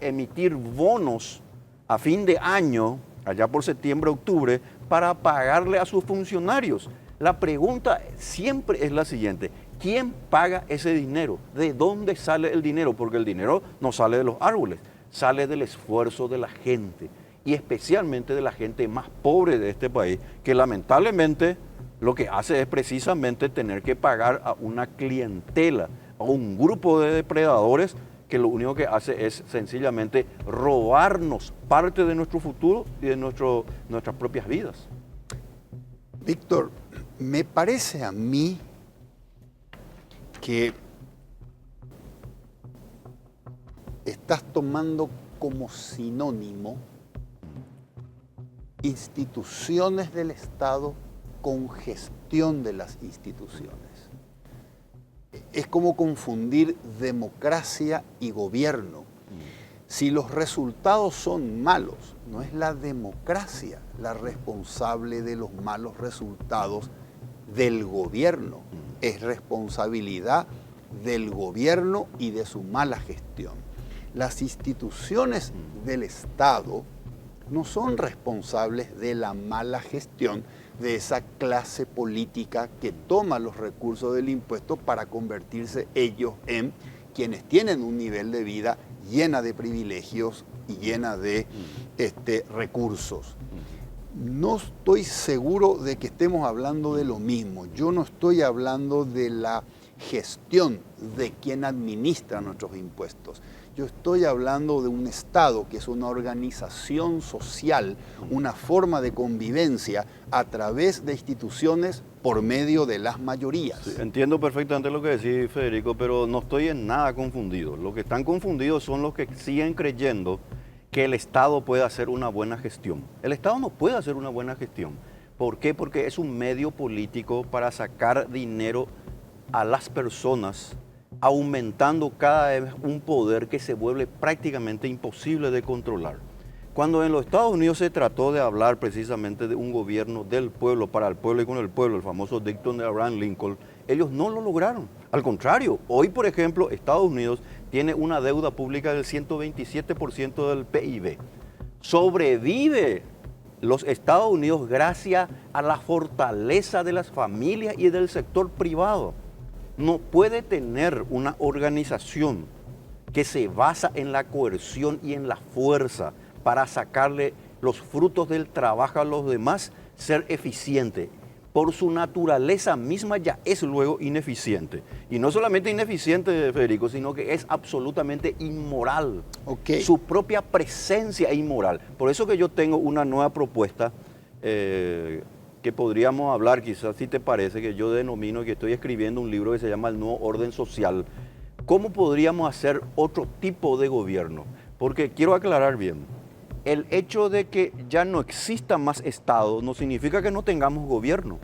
emitir bonos a fin de año, allá por septiembre, octubre, para pagarle a sus funcionarios. La pregunta siempre es la siguiente: ¿quién paga ese dinero? ¿De dónde sale el dinero? Porque el dinero no sale de los árboles, sale del esfuerzo de la gente, y especialmente de la gente más pobre de este país, que lamentablemente lo que hace es precisamente tener que pagar a una clientela, a un grupo de depredadores que lo único que hace es sencillamente robarnos parte de nuestro futuro y de nuestras propias vidas. Víctor, me parece a mí que estás tomando como sinónimo instituciones del Estado con gestión de las instituciones. Es como confundir democracia y gobierno. Si los resultados son malos, no es la democracia la responsable de los malos resultados del gobierno, es responsabilidad del gobierno y de su mala gestión. Las instituciones del Estado no son responsables de la mala gestión de esa clase política que toma los recursos del impuesto para convertirse ellos en quienes tienen un nivel de vida llena de privilegios y llena de recursos. No estoy seguro de que estemos hablando de lo mismo. Yo no estoy hablando de la gestión de quien administra nuestros impuestos. Yo estoy hablando de un Estado que es una organización social, una forma de convivencia a través de instituciones por medio de las mayorías. Sí, entiendo perfectamente lo que decís, Federico, pero no estoy en nada confundido. Los que están confundidos son los que siguen creyendo que el Estado puede hacer una buena gestión. El Estado no puede hacer una buena gestión. ¿Por qué? Porque es un medio político para sacar dinero a las personas, aumentando cada vez un poder que se vuelve prácticamente imposible de controlar. Cuando en los Estados Unidos se trató de hablar precisamente de un gobierno del pueblo, para el pueblo y con el pueblo, el famoso dictum de Abraham Lincoln, ellos no lo lograron. Al contrario, hoy, por ejemplo, Estados Unidos tiene una deuda pública del 127% del PIB. Sobrevive los Estados Unidos gracias a la fortaleza de las familias y del sector privado. No puede tener una organización que se basa en la coerción y en la fuerza para sacarle los frutos del trabajo a los demás, ser eficiente. Por su naturaleza misma ya es luego ineficiente. Y no solamente ineficiente, Federico, sino que es absolutamente inmoral. Okay. Su propia presencia es inmoral. Por eso que yo tengo una nueva propuesta que podríamos hablar, quizás si te parece, que yo denomino, que estoy escribiendo un libro que se llama El Nuevo Orden Social. ¿Cómo podríamos hacer otro tipo de gobierno? Porque quiero aclarar bien, el hecho de que ya no exista más Estado no significa que no tengamos gobierno.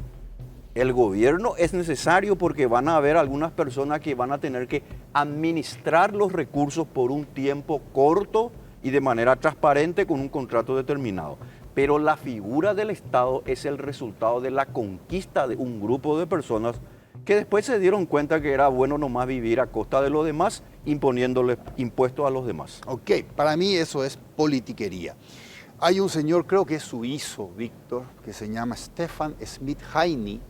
El gobierno es necesario porque van a haber algunas personas que van a tener que administrar los recursos por un tiempo corto y de manera transparente con un contrato determinado. Pero la figura del Estado es el resultado de la conquista de un grupo de personas que después se dieron cuenta que era bueno nomás vivir a costa de los demás, imponiéndole impuestos a los demás. Ok, para mí eso es politiquería. Hay un señor, creo que es suizo, Víctor, que se llama Stefan Schmidt-Heiny,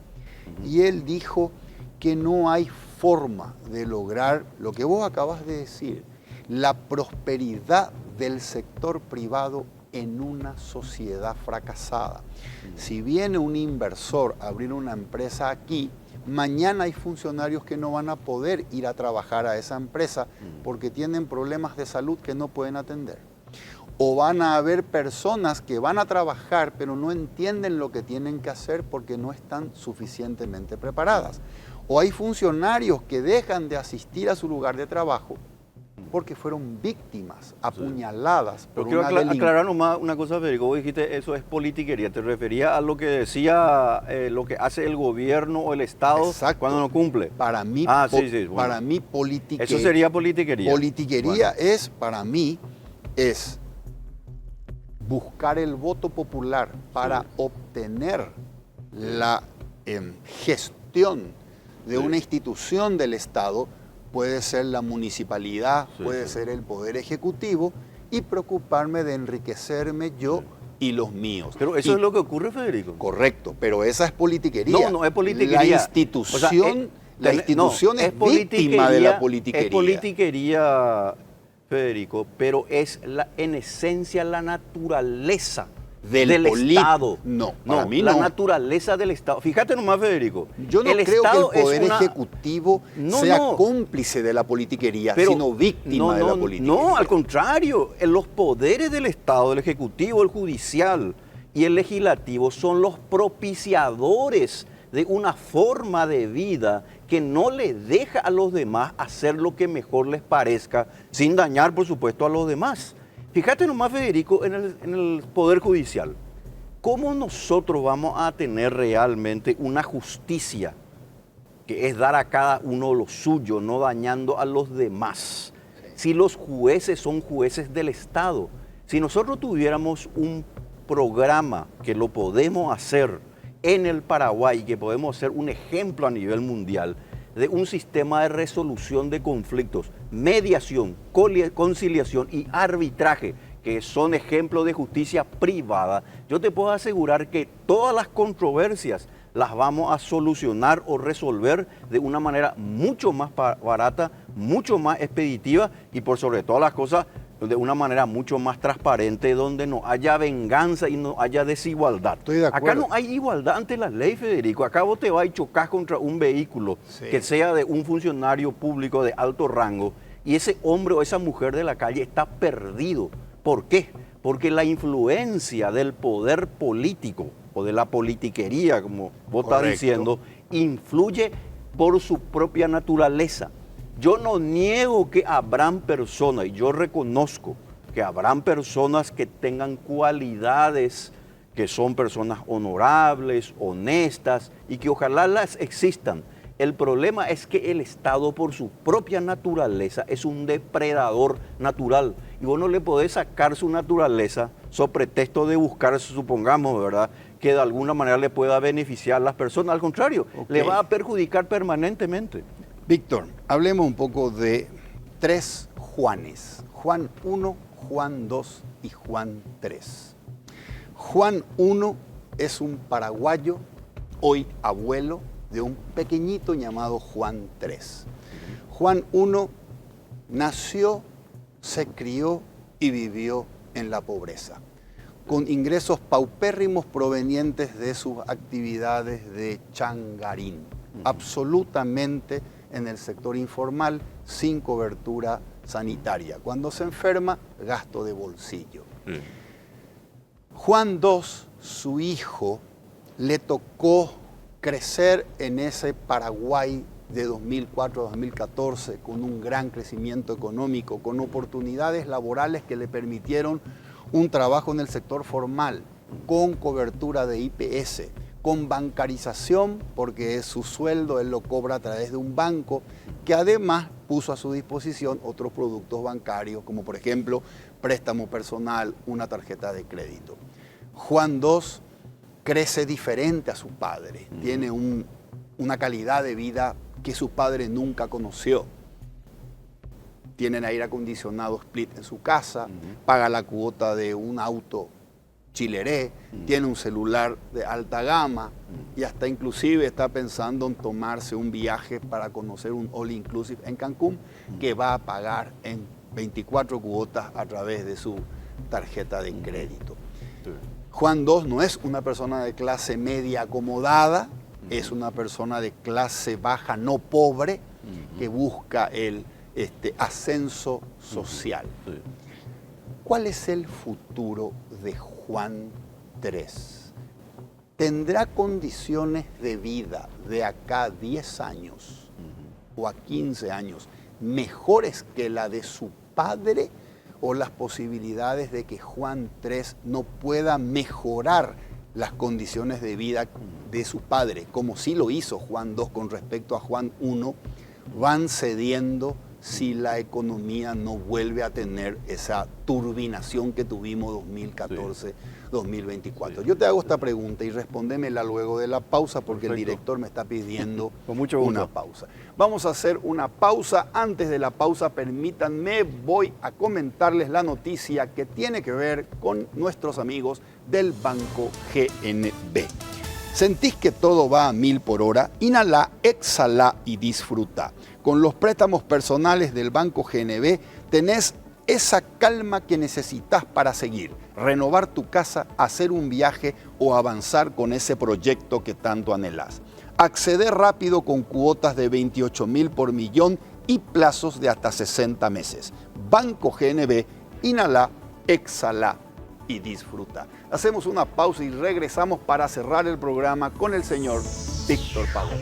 y él dijo que no hay forma de lograr lo que vos acabas de decir, la prosperidad del sector privado en una sociedad fracasada. Si viene un inversor a abrir una empresa aquí, mañana hay funcionarios que no van a poder ir a trabajar a esa empresa porque tienen problemas de salud que no pueden atender. O van a haber personas que van a trabajar pero no entienden lo que tienen que hacer porque no están suficientemente preparadas. O hay funcionarios que dejan de asistir a su lugar de trabajo porque fueron víctimas, apuñaladas por una delincuencia. Quiero aclarar nomás una cosa, Federico. Vos dijiste eso es politiquería. ¿Te referías a lo que decía lo que hace el gobierno o el Estado Exacto. cuando no cumple? Para mí, bueno. para mí politiquería. Eso sería politiquería. Politiquería es, para mí, es buscar el voto popular para obtener la gestión de una institución del Estado, puede ser la municipalidad, puede ser el Poder Ejecutivo, y preocuparme de enriquecerme yo y los míos. Pero eso es lo que ocurre, Federico. Correcto, pero esa es politiquería. No es politiquería. La institución es víctima de la politiquería. Es politiquería, Federico, pero es en esencia la naturaleza del Estado. No, para mí la no. naturaleza del Estado. Fíjate nomás, Federico. Yo no creo que el Poder Ejecutivo sea cómplice de la politiquería, sino víctima de la politiquería. No, al contrario. Los poderes del Estado, el Ejecutivo, el Judicial y el Legislativo son los propiciadores de una forma de vida que no le deja a los demás hacer lo que mejor les parezca, sin dañar, por supuesto, a los demás. Fíjate nomás, Federico, en el Poder Judicial. ¿Cómo nosotros vamos a tener realmente una justicia que es dar a cada uno lo suyo, no dañando a los demás? Si los jueces son jueces del Estado, si nosotros tuviéramos un programa que lo podemos hacer en el Paraguay, que podemos ser un ejemplo a nivel mundial de un sistema de resolución de conflictos, mediación, conciliación y arbitraje, que son ejemplos de justicia privada, yo te puedo asegurar que todas las controversias las vamos a solucionar o resolver de una manera mucho más barata, mucho más expeditiva y por sobre todas las cosas de una manera mucho más transparente, donde no haya venganza y no haya desigualdad. Estoy de acuerdo. Acá no hay igualdad ante la ley, Federico. Acá vos te vas y chocas contra un vehículo que sea de un funcionario público de alto rango y ese hombre o esa mujer de la calle está perdido. ¿Por qué? Porque la influencia del poder político o de la politiquería, como vos estás diciendo, influye por su propia naturaleza. Yo no niego que habrán personas, y yo reconozco que habrán personas que tengan cualidades, que son personas honorables, honestas, y que ojalá las existan. El problema es que el Estado, por su propia naturaleza, es un depredador natural. Y vos no le podés sacar su naturaleza, so pretexto de buscar, supongamos, ¿verdad?, que de alguna manera le pueda beneficiar a las personas. Al contrario, le va a perjudicar permanentemente. Víctor, hablemos un poco de 3 Juanes. Juan 1, Juan 2 y Juan 3. Juan 1 es un paraguayo, hoy abuelo, de un pequeñito llamado Juan 3. Juan 1 nació, se crió y vivió en la pobreza, con ingresos paupérrimos provenientes de sus actividades de changarín, absolutamente en el sector informal, sin cobertura sanitaria. Cuando se enferma, gasto de bolsillo. Juan II, su hijo, le tocó crecer en ese Paraguay de 2004 a 2014 con un gran crecimiento económico, con oportunidades laborales que le permitieron un trabajo en el sector formal, con cobertura de IPS, con bancarización, porque su sueldo él lo cobra a través de un banco, que además puso a su disposición otros productos bancarios, como por ejemplo préstamo personal, una tarjeta de crédito. Juan II crece diferente a su padre, tiene una calidad de vida que su padre nunca conoció. Tienen aire acondicionado split en su casa, paga la cuota de un auto chileré, tiene un celular de alta gama y hasta inclusive está pensando en tomarse un viaje para conocer un all inclusive en Cancún que va a pagar en 24 cuotas a través de su tarjeta de crédito. Juan II no es una persona de clase media acomodada, es una persona de clase baja no pobre que busca el ascenso social. ¿Cuál es el futuro de Juan III? ¿Tendrá condiciones de vida de acá a 10 años o a 15 años mejores que la de su padre, o las posibilidades de que Juan III no pueda mejorar las condiciones de vida de su padre, como sí lo hizo Juan II con respecto a Juan I, van cediendo si la economía no vuelve a tener esa turbinación que tuvimos 2014-2024? Yo te hago esta pregunta y respóndemela luego de la pausa porque el director me está pidiendo Con mucho gusto. una pausa. Vamos a hacer una pausa. Antes de la pausa, permítanme, voy a comentarles la noticia que tiene que ver con nuestros amigos del Banco GNB. ¿Sentís que todo va a 1000 por hora? Inhalá, exhalá y disfruta. Con los préstamos personales del Banco GNB tenés esa calma que necesitas para seguir, renovar tu casa, hacer un viaje o avanzar con ese proyecto que tanto anhelás. Acceder rápido con cuotas de 28.000 por millón y plazos de hasta 60 meses. Banco GNB, inhalá, exhalá y disfruta. Hacemos una pausa y regresamos para cerrar el programa con el señor Víctor Pavón.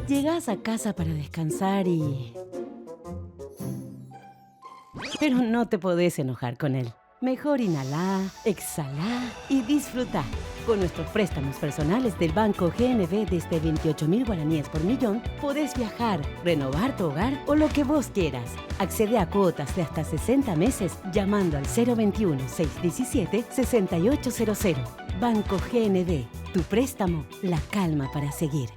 Llegás a casa para descansar pero no te podés enojar con él. Mejor inhalá, exhalá y disfruta. Con nuestros préstamos personales del Banco GNB desde 28.000 guaraníes por millón, podés viajar, renovar tu hogar o lo que vos quieras. Accede a cuotas de hasta 60 meses llamando al 021-617-6800. Banco GNB, tu préstamo, la calma para seguir.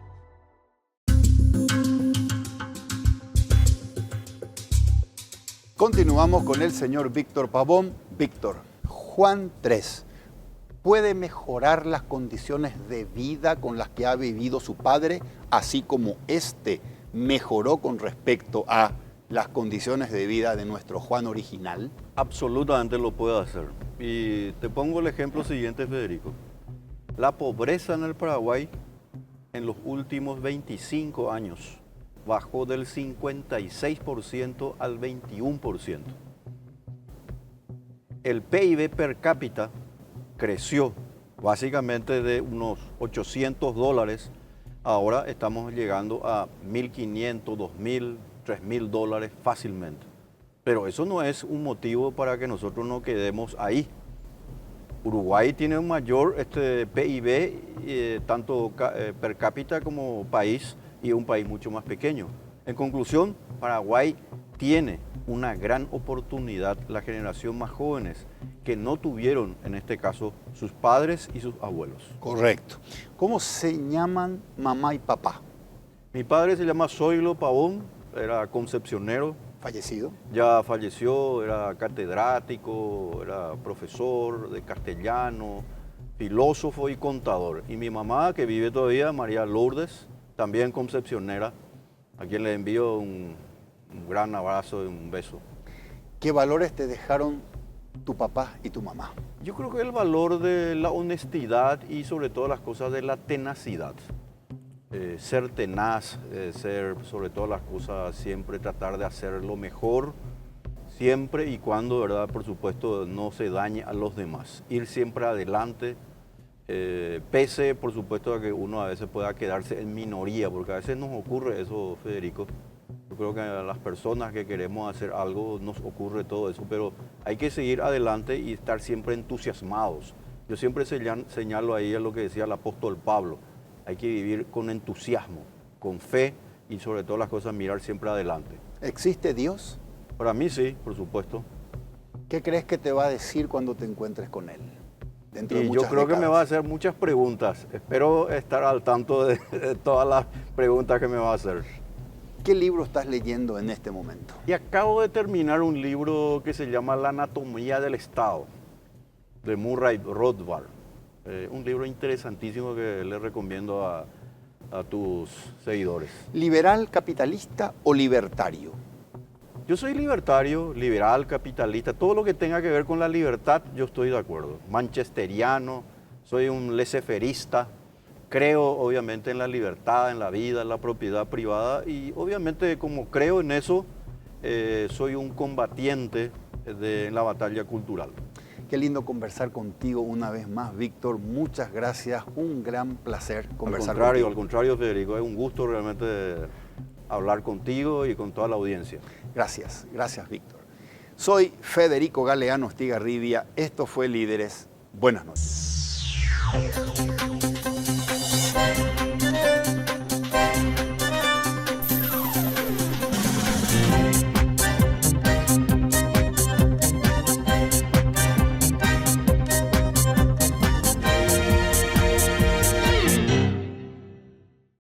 Continuamos con el señor Víctor Pavón. Víctor, Juan 3. ¿Puede mejorar las condiciones de vida con las que ha vivido su padre, así como éste mejoró con respecto a las condiciones de vida de nuestro Juan original? Absolutamente lo puede hacer. Y te pongo el ejemplo siguiente, Federico. La pobreza en el Paraguay en los últimos 25 años bajó del 56% al 21%. El PIB per cápita creció básicamente de unos $800, ahora estamos llegando a $1.500, $2.000, $3.000 fácilmente. Pero eso no es un motivo para que nosotros nos quedemos ahí. Uruguay tiene un mayor PIB, tanto per cápita como país, y un país mucho más pequeño. En conclusión, Paraguay tiene una gran oportunidad, la generación más jóvenes, que no tuvieron, en este caso, sus padres y sus abuelos. Correcto. ¿Cómo se llaman mamá y papá? Mi padre se llama Zoilo Pavón, era concepcionero. ¿Fallecido? Ya falleció, era catedrático, era profesor de castellano, filósofo y contador. Y mi mamá, que vive todavía, María Lourdes, también concepcionera, a quien le envío un gran abrazo y un beso. ¿Qué valores te dejaron tu papá y tu mamá? Yo creo que el valor de la honestidad y sobre todo las cosas de la tenacidad. Ser tenaz, ser sobre todas las cosas, siempre tratar de hacer lo mejor, siempre y cuando, ¿verdad? Por supuesto, no se dañe a los demás. Ir siempre adelante, pese, por supuesto, a que uno a veces pueda quedarse en minoría, porque a veces nos ocurre eso, Federico. Yo creo que a las personas que queremos hacer algo nos ocurre todo eso, pero hay que seguir adelante y estar siempre entusiasmados. Yo siempre señalo ahí a lo que decía el apóstol Pablo. Hay que vivir con entusiasmo, con fe y sobre todas las cosas mirar siempre adelante. ¿Existe Dios? Para mí sí, por supuesto. ¿Qué crees que te va a decir cuando te encuentres con Él? Dentro de Y yo muchas creo que me décadas. va a hacer muchas preguntas. Espero estar al tanto de todas las preguntas que me va a hacer. ¿Qué libro estás leyendo en este momento? Y acabo de terminar un libro que se llama La anatomía del Estado, de Murray Rothbard. Un libro interesantísimo que le recomiendo a tus seguidores. ¿Liberal, capitalista o libertario? Yo soy libertario, liberal, capitalista, todo lo que tenga que ver con la libertad, yo estoy de acuerdo. Manchesteriano, soy un laissez-fairista, creo obviamente en la libertad, en la vida, en la propiedad privada y obviamente como creo en eso, soy un combatiente en la batalla cultural. Qué lindo conversar contigo una vez más, Víctor. Muchas gracias, un gran placer conversar contigo. Al contrario, Federico, es un gusto realmente hablar contigo y con toda la audiencia. Gracias, gracias, Víctor. Soy Federico Galeano Estigarribia. Esto fue Líderes. Buenas noches.